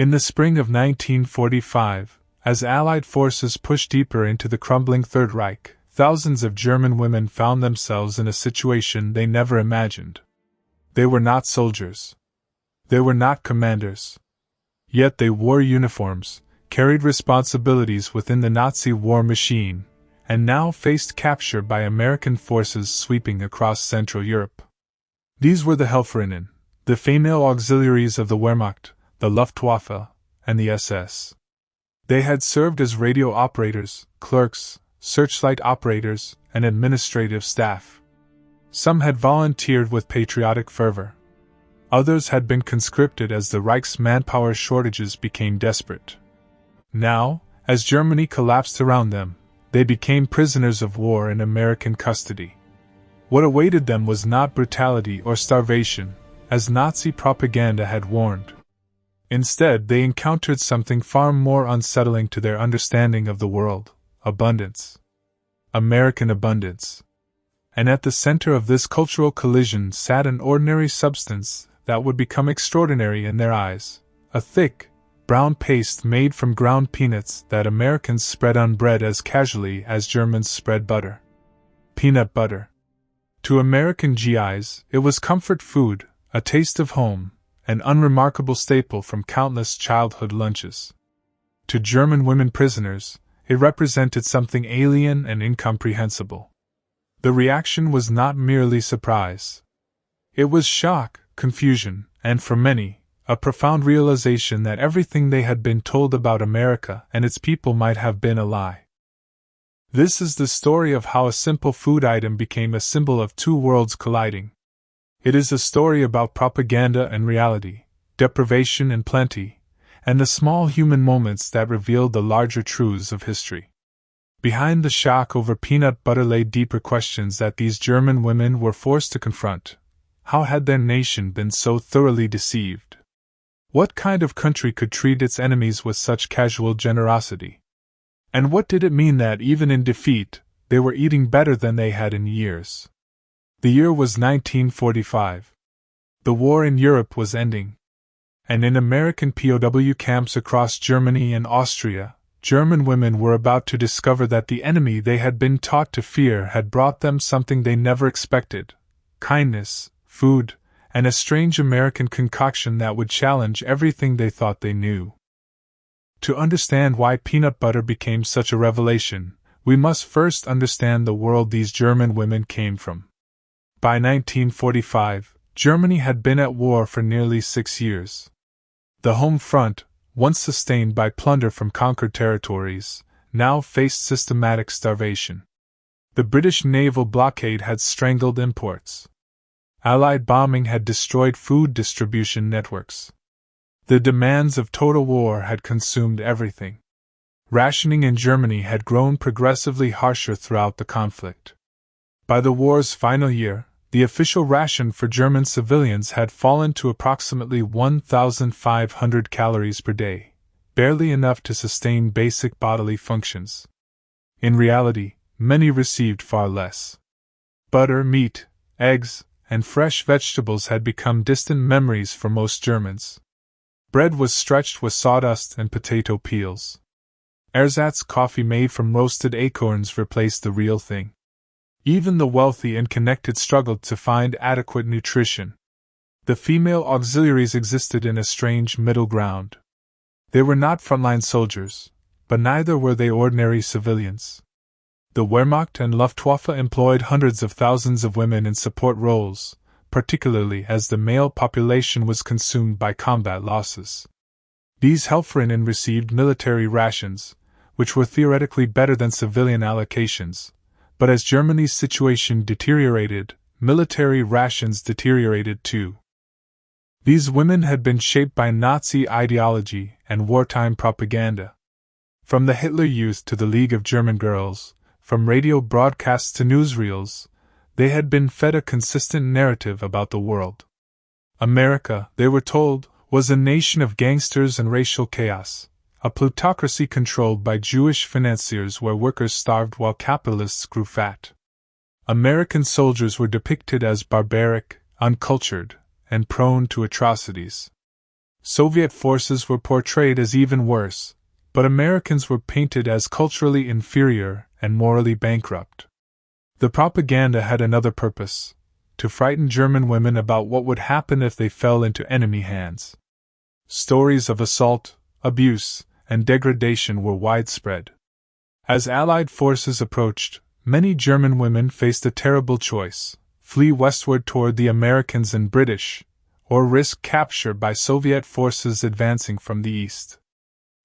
In the spring of 1945, as Allied forces pushed deeper into the crumbling Third Reich, thousands of German women found themselves in a situation they never imagined. They were not soldiers. They were not commanders. Yet they wore uniforms, carried responsibilities within the Nazi war machine, and now faced capture by American forces sweeping across Central Europe. These were the Helferinnen, the female auxiliaries of the Wehrmacht, the Luftwaffe, and the SS. They had served as radio operators, clerks, searchlight operators, and administrative staff. Some had volunteered with patriotic fervor. Others had been conscripted as the Reich's manpower shortages became desperate. Now, as Germany collapsed around them, they became prisoners of war in American custody. What awaited them was not brutality or starvation, as Nazi propaganda had warned. Instead, they encountered something far more unsettling to their understanding of the world: abundance. American abundance. And at the center of this cultural collision sat an ordinary substance that would become extraordinary in their eyes: a thick, brown paste made from ground peanuts that Americans spread on bread as casually as Germans spread butter. Peanut butter. To American GIs, it was comfort food, a taste of home, an unremarkable staple from countless childhood lunches. To German women prisoners, it represented something alien and incomprehensible. The reaction was not merely surprise. It was shock, confusion, and for many, a profound realization that everything they had been told about America and its people might have been a lie. This is the story of how a simple food item became a symbol of two worlds colliding. It is a story about propaganda and reality, deprivation and plenty, and the small human moments that revealed the larger truths of history. Behind the shock over peanut butter lay deeper questions that these German women were forced to confront. How had their nation been so thoroughly deceived? What kind of country could treat its enemies with such casual generosity? And what did it mean that, even in defeat, they were eating better than they had in years? The year was 1945. The war in Europe was ending. And in American POW camps across Germany and Austria, German women were about to discover that the enemy they had been taught to fear had brought them something they never expected: kindness, food, and a strange American concoction that would challenge everything they thought they knew. To understand why peanut butter became such a revelation, we must first understand the world these German women came from. By 1945, Germany had been at war for nearly 6 years. The home front, once sustained by plunder from conquered territories, now faced systematic starvation. The British naval blockade had strangled imports. Allied bombing had destroyed food distribution networks. The demands of total war had consumed everything. Rationing in Germany had grown progressively harsher throughout the conflict. By the war's final year, the official ration for German civilians had fallen to approximately 1,500 calories per day, barely enough to sustain basic bodily functions. In reality, many received far less. Butter, meat, eggs, and fresh vegetables had become distant memories for most Germans. Bread was stretched with sawdust and potato peels. Ersatz coffee made from roasted acorns replaced the real thing. Even the wealthy and connected struggled to find adequate nutrition. The female auxiliaries existed in a strange middle ground. They were not frontline soldiers, but neither were they ordinary civilians. The Wehrmacht and Luftwaffe employed hundreds of thousands of women in support roles, particularly as the male population was consumed by combat losses. These Helferinnen received military rations, which were theoretically better than civilian allocations, but as Germany's situation deteriorated, military rations deteriorated too. These women had been shaped by Nazi ideology and wartime propaganda. From the Hitler Youth to the League of German Girls, from radio broadcasts to newsreels, they had been fed a consistent narrative about the world. America, they were told, was a nation of gangsters and racial chaos, a plutocracy controlled by Jewish financiers where workers starved while capitalists grew fat. American soldiers were depicted as barbaric, uncultured, and prone to atrocities. Soviet forces were portrayed as even worse, but Americans were painted as culturally inferior and morally bankrupt. The propaganda had another purpose: to frighten German women about what would happen if they fell into enemy hands. Stories of assault, abuse, and degradation were widespread. As Allied forces approached, many German women faced a terrible choice: flee westward toward the Americans and British, or risk capture by Soviet forces advancing from the east.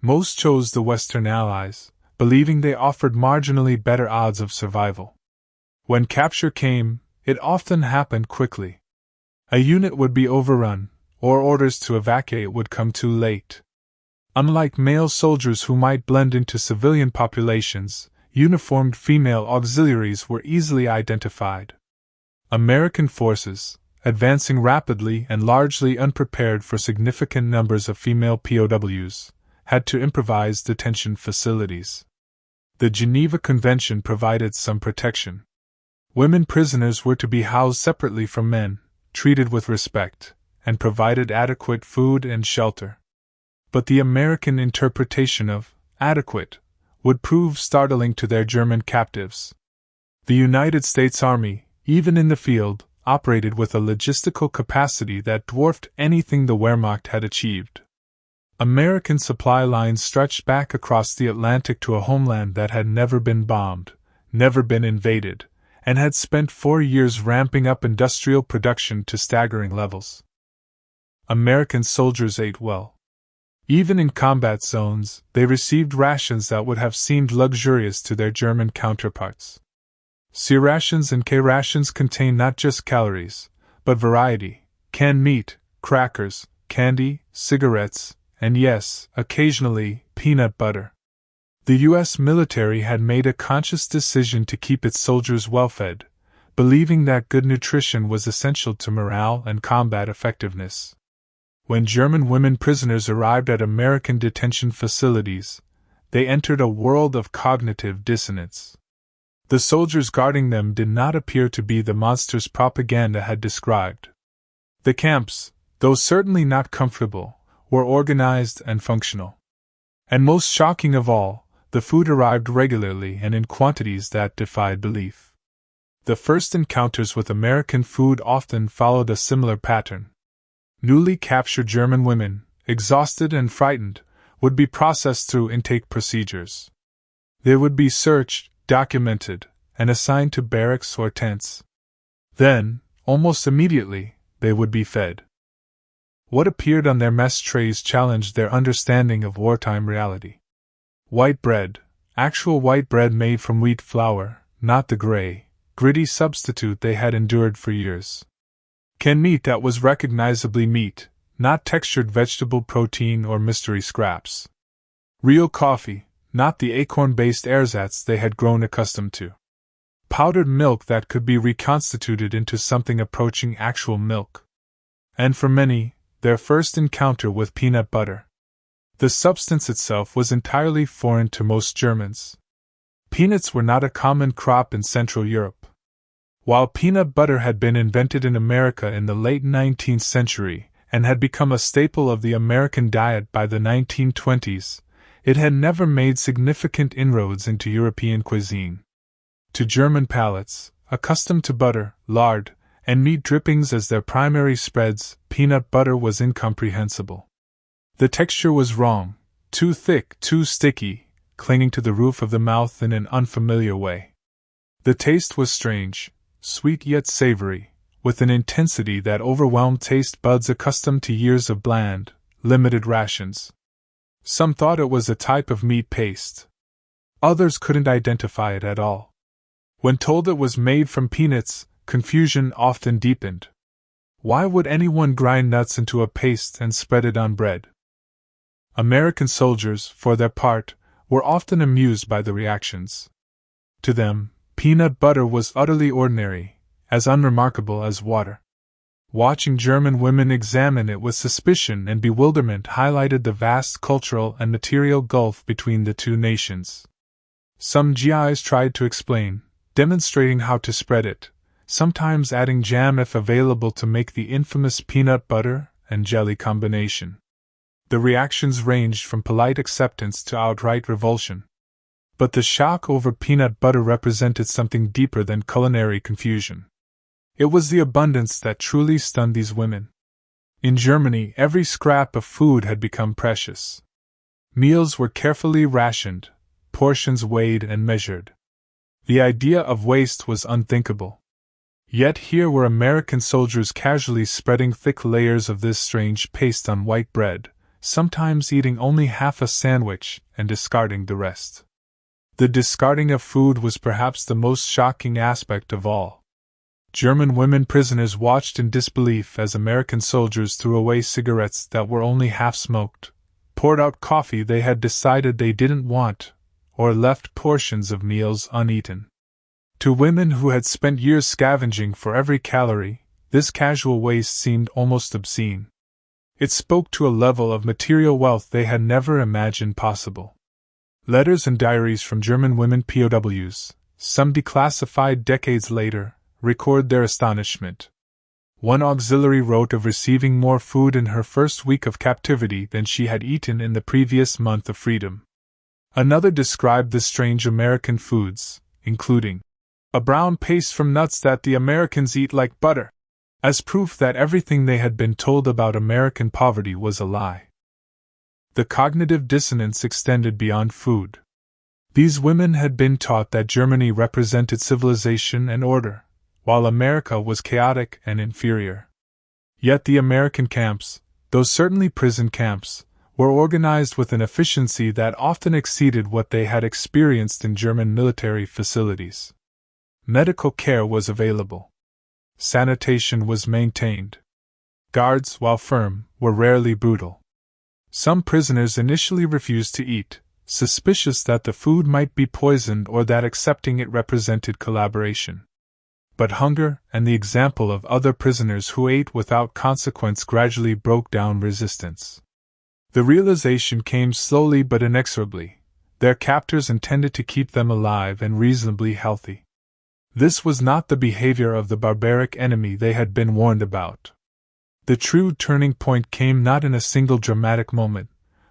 Most chose the Western Allies, believing they offered marginally better odds of survival. When capture came, it often happened quickly. A unit would be overrun, or orders to evacuate would come too late. Unlike male soldiers who might blend into civilian populations, uniformed female auxiliaries were easily identified. American forces, advancing rapidly and largely unprepared for significant numbers of female POWs, had to improvise detention facilities. The Geneva Convention provided some protection. Women prisoners were to be housed separately from men, treated with respect, and provided adequate food and shelter. But the American interpretation of adequate would prove startling to their German captives. The United States Army, even in the field, operated with a logistical capacity that dwarfed anything the Wehrmacht had achieved. American supply lines stretched back across the Atlantic to a homeland that had never been bombed, never been invaded, and had spent 4 years ramping up industrial production to staggering levels. American soldiers ate well. Even in combat zones, they received rations that would have seemed luxurious to their German counterparts. C rations and K rations contain not just calories, but variety: canned meat, crackers, candy, cigarettes, and yes, occasionally, peanut butter. The U.S. military had made a conscious decision to keep its soldiers well-fed, believing that good nutrition was essential to morale and combat effectiveness. When German women prisoners arrived at American detention facilities, they entered a world of cognitive dissonance. The soldiers guarding them did not appear to be the monsters propaganda had described. The camps, though certainly not comfortable, were organized and functional. And most shocking of all, the food arrived regularly and in quantities that defied belief. The first encounters with American food often followed a similar pattern. Newly captured German women, exhausted and frightened, would be processed through intake procedures. They would be searched, documented, and assigned to barracks or tents. Then, almost immediately, they would be fed. What appeared on their mess trays challenged their understanding of wartime reality. White bread, actual white bread made from wheat flour, not the gray, gritty substitute they had endured for years. Canned meat that was recognizably meat, not textured vegetable protein or mystery scraps. Real coffee, not the acorn-based ersatz they had grown accustomed to. Powdered milk that could be reconstituted into something approaching actual milk. And for many, their first encounter with peanut butter. The substance itself was entirely foreign to most Germans. Peanuts were not a common crop in Central Europe. While peanut butter had been invented in America in the late 19th century and had become a staple of the American diet by the 1920s, it had never made significant inroads into European cuisine. To German palates, accustomed to butter, lard, and meat drippings as their primary spreads, peanut butter was incomprehensible. The texture was wrong, too thick, too sticky, clinging to the roof of the mouth in an unfamiliar way. The taste was strange, sweet yet savory, with an intensity that overwhelmed taste buds accustomed to years of bland, limited rations. Some thought it was a type of meat paste. Others couldn't identify it at all. When told it was made from peanuts, confusion often deepened. Why would anyone grind nuts into a paste and spread it on bread? American soldiers, for their part, were often amused by the reactions. To them, peanut butter was utterly ordinary, as unremarkable as water. Watching German women examine it with suspicion and bewilderment highlighted the vast cultural and material gulf between the two nations. Some GIs tried to explain, demonstrating how to spread it, sometimes adding jam if available to make the infamous peanut butter and jelly combination. The reactions ranged from polite acceptance to outright revulsion. But the shock over peanut butter represented something deeper than culinary confusion. It was the abundance that truly stunned these women. In Germany, every scrap of food had become precious. Meals were carefully rationed, portions weighed and measured. The idea of waste was unthinkable. Yet here were American soldiers casually spreading thick layers of this strange paste on white bread, sometimes eating only half a sandwich and discarding the rest. The discarding of food was perhaps the most shocking aspect of all. German women prisoners watched in disbelief as American soldiers threw away cigarettes that were only half smoked, poured out coffee they had decided they didn't want, or left portions of meals uneaten. To women who had spent years scavenging for every calorie, this casual waste seemed almost obscene. It spoke to a level of material wealth they had never imagined possible. Letters and diaries from German women POWs, some declassified decades later, record their astonishment. One auxiliary wrote of receiving more food in her first week of captivity than she had eaten in the previous month of freedom. Another described the strange American foods, including a brown paste from nuts that the Americans eat like butter, as proof that everything they had been told about American poverty was a lie. The cognitive dissonance extended beyond food. These women had been taught that Germany represented civilization and order, while America was chaotic and inferior. Yet the American camps, though certainly prison camps, were organized with an efficiency that often exceeded what they had experienced in German military facilities. Medical care was available. Sanitation was maintained. Guards, while firm, were rarely brutal. Some prisoners initially refused to eat, suspicious that the food might be poisoned or that accepting it represented collaboration. But hunger and the example of other prisoners who ate without consequence gradually broke down resistance. The realization came slowly but inexorably: their captors intended to keep them alive and reasonably healthy. This was not the behavior of the barbaric enemy they had been warned about. The true turning point came not in a single dramatic moment,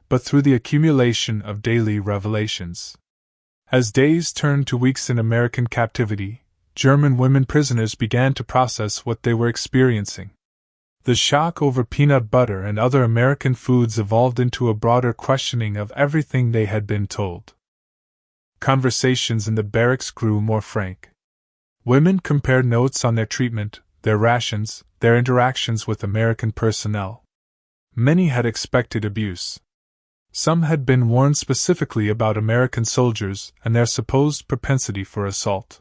but through the accumulation of daily revelations. As days turned to weeks in American captivity, German women prisoners began to process what they were experiencing. The shock over peanut butter and other American foods evolved into a broader questioning of everything they had been told. Conversations in the barracks grew more frank. Women compared notes on their treatment, their rations, their interactions with American personnel. Many had expected abuse. Some had been warned specifically about American soldiers and their supposed propensity for assault.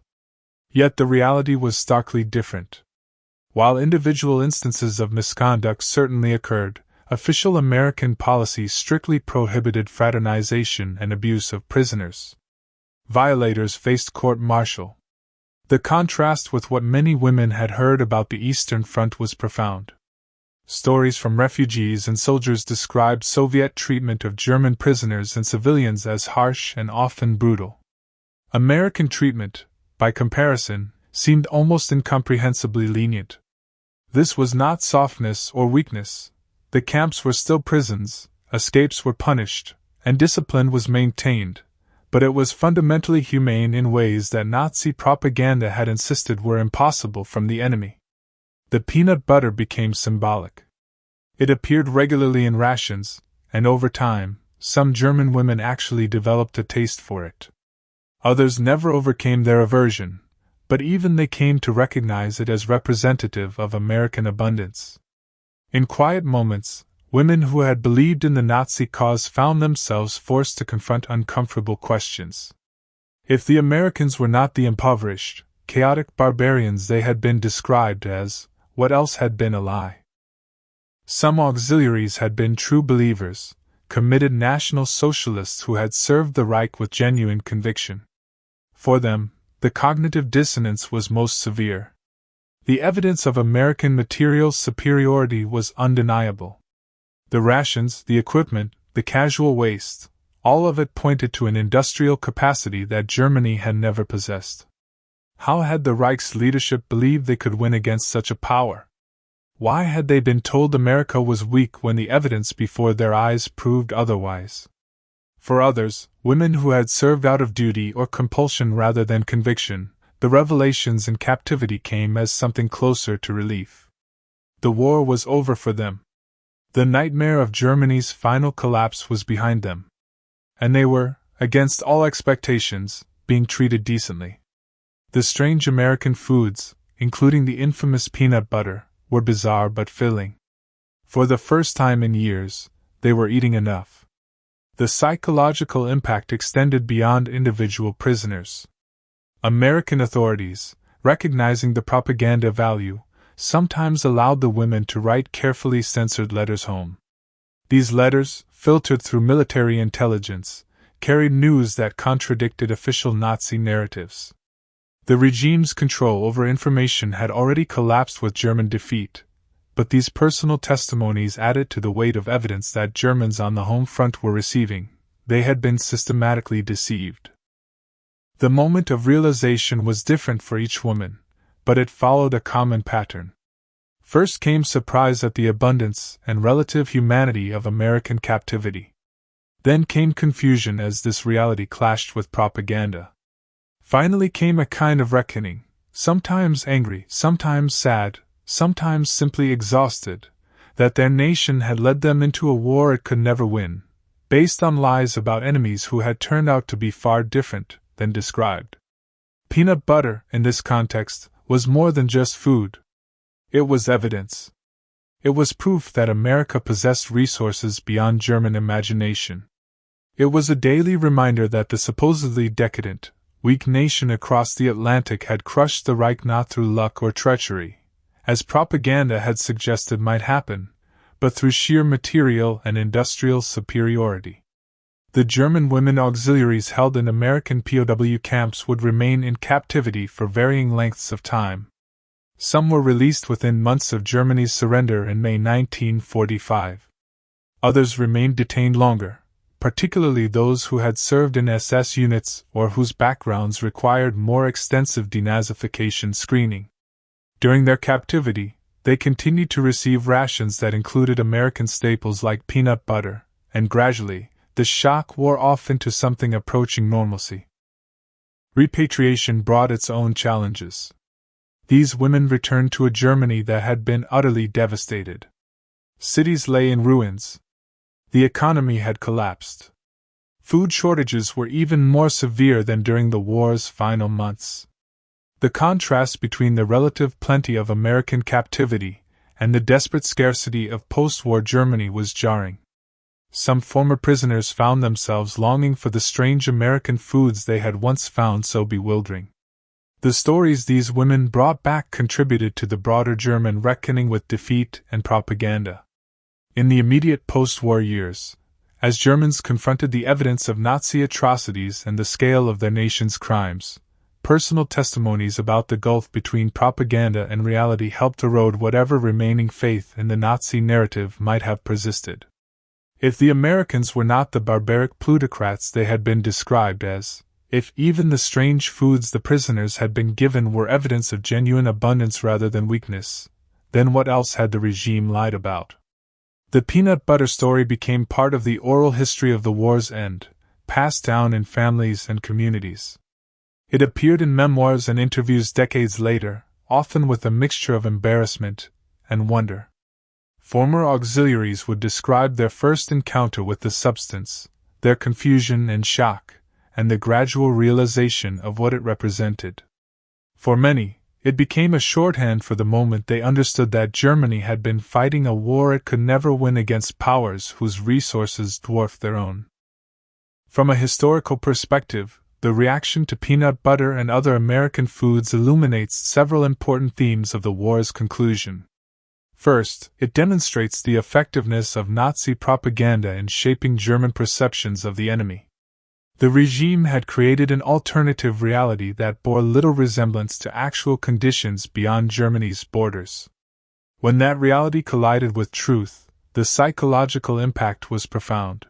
Yet the reality was starkly different. While individual instances of misconduct certainly occurred, official American policy strictly prohibited fraternization and abuse of prisoners. Violators faced court-martial. The contrast with what many women had heard about the Eastern Front was profound. Stories from refugees and soldiers described Soviet treatment of German prisoners and civilians as harsh and often brutal. American treatment, by comparison, seemed almost incomprehensibly lenient. This was not softness or weakness. The camps were still prisons, escapes were punished, and discipline was maintained, but it was fundamentally humane in ways that Nazi propaganda had insisted were impossible from the enemy. The peanut butter became symbolic. It appeared regularly in rations, and over time, some German women actually developed a taste for it. Others never overcame their aversion, but even they came to recognize it as representative of American abundance. In quiet moments, women who had believed in the Nazi cause found themselves forced to confront uncomfortable questions. If the Americans were not the impoverished, chaotic barbarians they had been described as, what else had been a lie? Some auxiliaries had been true believers, committed National Socialists who had served the Reich with genuine conviction. For them, the cognitive dissonance was most severe. The evidence of American material superiority was undeniable. The rations, the equipment, the casual waste, all of it pointed to an industrial capacity that Germany had never possessed. How had the Reich's leadership believed they could win against such a power? Why had they been told America was weak when the evidence before their eyes proved otherwise? For others, women who had served out of duty or compulsion rather than conviction, the revelations in captivity came as something closer to relief. The war was over for them. The nightmare of Germany's final collapse was behind them. And they were, against all expectations, being treated decently. The strange American foods, including the infamous peanut butter, were bizarre but filling. For the first time in years, they were eating enough. The psychological impact extended beyond individual prisoners. American authorities, recognizing the propaganda value, sometimes allowed the women to write carefully censored letters home. These letters, filtered through military intelligence, carried news that contradicted official Nazi narratives. The regime's control over information had already collapsed with German defeat, but these personal testimonies added to the weight of evidence that Germans on the home front were receiving. They had been systematically deceived. The moment of realization was different for each woman, but it followed a common pattern. First came surprise at the abundance and relative humanity of American captivity. Then came confusion as this reality clashed with propaganda. Finally came a kind of reckoning, sometimes angry, sometimes sad, sometimes simply exhausted, that their nation had led them into a war it could never win, based on lies about enemies who had turned out to be far different than described. Peanut butter, in this context, was more than just food. It was evidence. It was proof that America possessed resources beyond German imagination. It was a daily reminder that the supposedly decadent, weak nation across the Atlantic had crushed the Reich not through luck or treachery, as propaganda had suggested might happen, but through sheer material and industrial superiority. The German women auxiliaries held in American POW camps would remain in captivity for varying lengths of time. Some were released within months of Germany's surrender in May 1945. Others remained detained longer, particularly those who had served in SS units or whose backgrounds required more extensive denazification screening. During their captivity, they continued to receive rations that included American staples like peanut butter, and gradually, the shock wore off into something approaching normalcy. Repatriation brought its own challenges. These women returned to a Germany that had been utterly devastated. Cities lay in ruins. The economy had collapsed. Food shortages were even more severe than during the war's final months. The contrast between the relative plenty of American captivity and the desperate scarcity of post-war Germany was jarring. Some former prisoners found themselves longing for the strange American foods they had once found so bewildering. The stories these women brought back contributed to the broader German reckoning with defeat and propaganda. In the immediate post-war years, as Germans confronted the evidence of Nazi atrocities and the scale of their nation's crimes, personal testimonies about the gulf between propaganda and reality helped erode whatever remaining faith in the Nazi narrative might have persisted. If the Americans were not the barbaric plutocrats they had been described as, if even the strange foods the prisoners had been given were evidence of genuine abundance rather than weakness, then what else had the regime lied about? The peanut butter story became part of the oral history of the war's end, passed down in families and communities. It appeared in memoirs and interviews decades later, often with a mixture of embarrassment and wonder. Former auxiliaries would describe their first encounter with the substance, their confusion and shock, and the gradual realization of what it represented. For many, it became a shorthand for the moment they understood that Germany had been fighting a war it could never win against powers whose resources dwarfed their own. From a historical perspective, the reaction to peanut butter and other American foods illuminates several important themes of the war's conclusion. First, it demonstrates the effectiveness of Nazi propaganda in shaping German perceptions of the enemy. The regime had created an alternative reality that bore little resemblance to actual conditions beyond Germany's borders. When that reality collided with truth, the psychological impact was profound.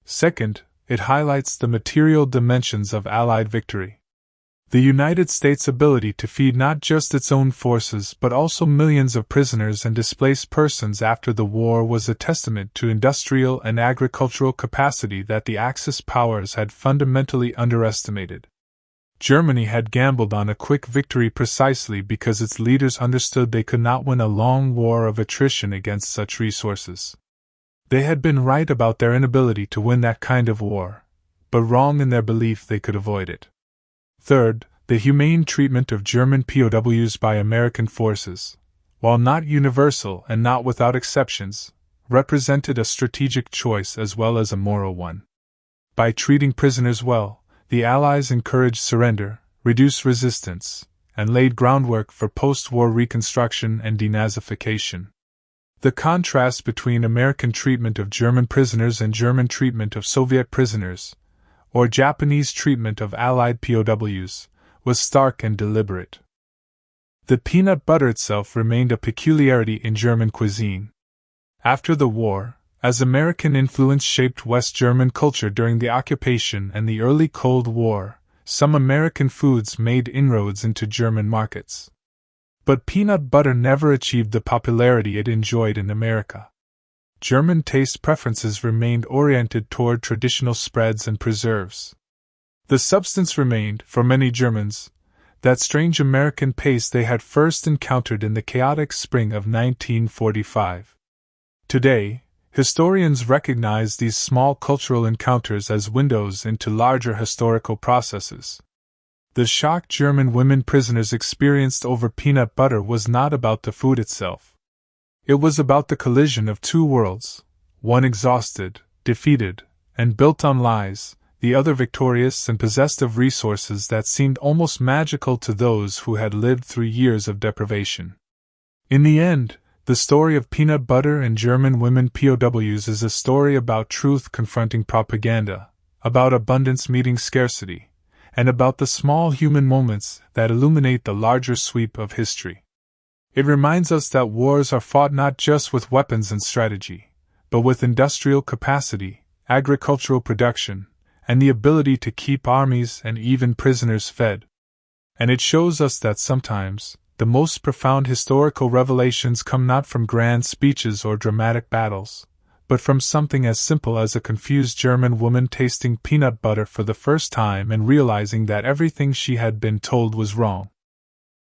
Second, it highlights the material dimensions of Allied victory. The United States' ability to feed not just its own forces but also millions of prisoners and displaced persons after the war was a testament to industrial and agricultural capacity that the Axis powers had fundamentally underestimated. Germany had gambled on a quick victory precisely because its leaders understood they could not win a long war of attrition against such resources. They had been right about their inability to win that kind of war, but wrong in their belief they could avoid it. Third, the humane treatment of German POWs by American forces, while not universal and not without exceptions, represented a strategic choice as well as a moral one. By treating prisoners well, the Allies encouraged surrender, reduced resistance, and laid groundwork for post-war reconstruction and denazification. The contrast between American treatment of German prisoners and German treatment of Soviet prisoners, or Japanese treatment of Allied POWs, was stark and deliberate. The peanut butter itself remained a peculiarity in German cuisine. After the war, as American influence shaped West German culture during the occupation and the early Cold War, some American foods made inroads into German markets. But peanut butter never achieved the popularity it enjoyed in America. German taste preferences remained oriented toward traditional spreads and preserves. The substance remained, for many Germans, that strange American paste they had first encountered in the chaotic spring of 1945. Today, historians recognize these small cultural encounters as windows into larger historical processes. The shock German women prisoners experienced over peanut butter was not about the food itself. It was about the collision of two worlds, one exhausted, defeated, and built on lies, the other victorious and possessed of resources that seemed almost magical to those who had lived through years of deprivation. In the end, the story of peanut butter and German women POWs is a story about truth confronting propaganda, about abundance meeting scarcity, and about the small human moments that illuminate the larger sweep of history. It reminds us that wars are fought not just with weapons and strategy, but with industrial capacity, agricultural production, and the ability to keep armies and even prisoners fed. And it shows us that sometimes, the most profound historical revelations come not from grand speeches or dramatic battles, but from something as simple as a confused German woman tasting peanut butter for the first time and realizing that everything she had been told was wrong.